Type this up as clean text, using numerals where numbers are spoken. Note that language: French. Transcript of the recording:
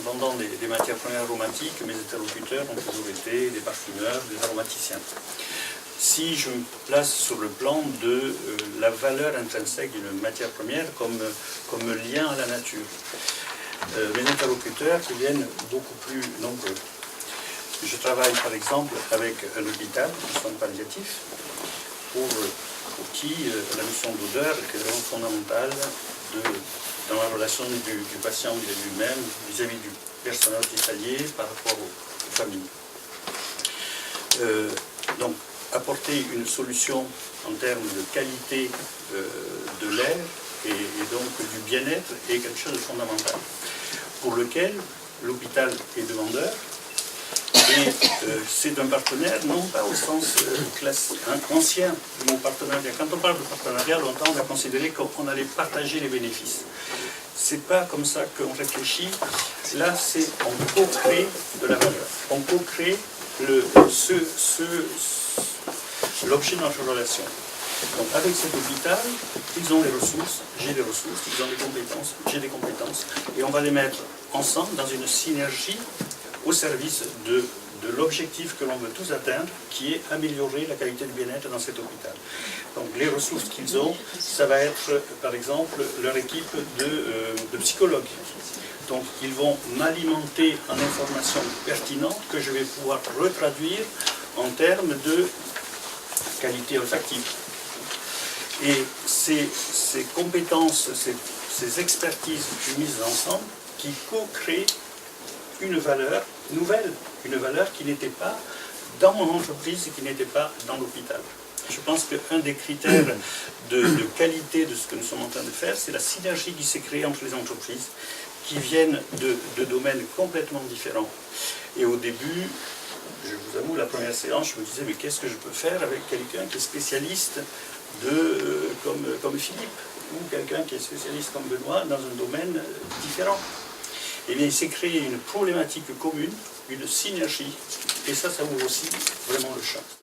vendant des matières premières aromatiques, mes interlocuteurs ont toujours été des parfumeurs, des aromaticiens. Si je me place sur le plan de la valeur intrinsèque d'une matière première comme lien à la nature, mes interlocuteurs qui viennent beaucoup plus nombreux. Je travaille par exemple avec un hôpital, un soin palliatif, pour qui la notion d'odeur est vraiment fondamentale dans la relation du patient vis-à-vis lui-même, vis-à-vis du personnel hospitalier par rapport aux familles. Donc, apporter une solution en termes de qualité de l'air et donc du bien-être est quelque chose de fondamental, pour lequel l'hôpital est demandeur. Et c'est un partenaire, non pas au sens ancien du mot partenariat. Quand on parle de partenariat, longtemps on a considéré qu'on allait partager les bénéfices. C'est pas comme ça qu'on réfléchit. Là, c'est on co-crée de la valeur. On co-crée l'objet de notre relation. Donc avec cet hôpital, ils ont les ressources, j'ai les ressources, ils ont des compétences, j'ai des compétences, et on va les mettre ensemble dans une synergie au service de l'objectif que l'on veut tous atteindre, qui est améliorer la qualité de bien-être dans cet hôpital. Donc les ressources qu'ils ont, ça va être par exemple leur équipe de psychologues. Donc ils vont m'alimenter en informations pertinentes que je vais pouvoir retraduire en termes de qualité olfactive. Et ces compétences, ces expertises mises ensemble, qui co-créent une valeur nouvelle, une valeur qui n'était pas dans mon entreprise et qui n'était pas dans l'hôpital. Je pense qu'un des critères de qualité de ce que nous sommes en train de faire, c'est la synergie qui s'est créée entre les entreprises qui viennent de domaines complètement différents. Et au début, je vous avoue, la première séance, je me disais, mais qu'est-ce que je peux faire avec quelqu'un qui est spécialiste comme Philippe, ou quelqu'un qui est spécialiste comme Benoît dans un domaine différent. Eh bien, il s'est créé une problématique commune, une synergie, et ça ouvre aussi vraiment le champ.